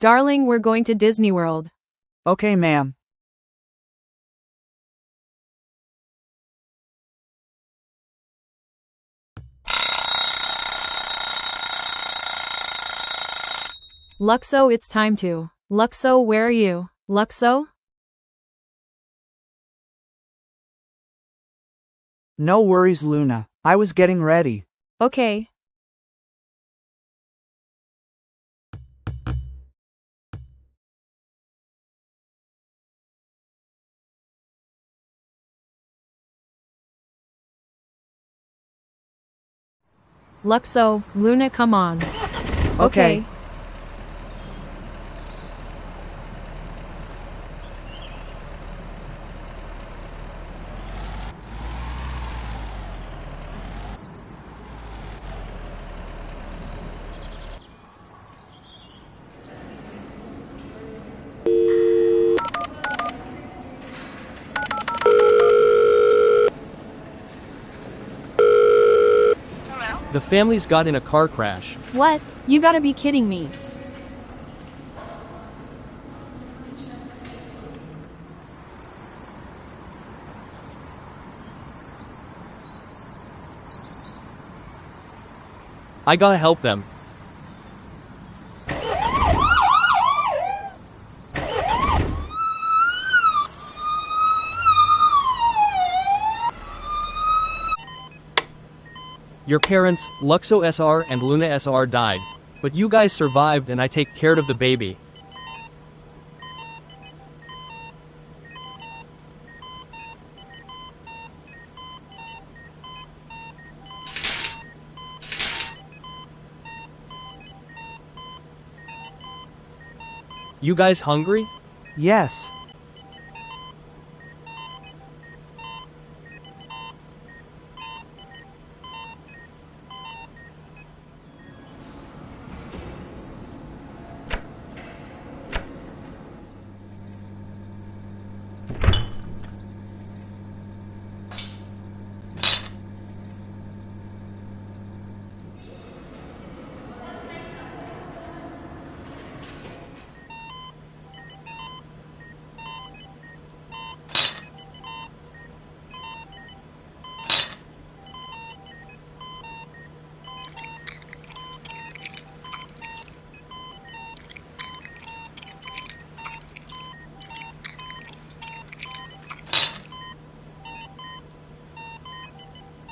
Darling, we're going to Disney World. Okay, ma'am. Luxo, it's time to. Luxo, where are you? Luxo? No worries, Luna. I was getting ready. Okay. Luxo, Luna, come on. Okay. The family's got in a car crash. What? You gotta be kidding me. I gotta help them. Your parents, Luxo SR and Luna SR died. But you guys survived and I take care of the baby. You guys hungry? Yes.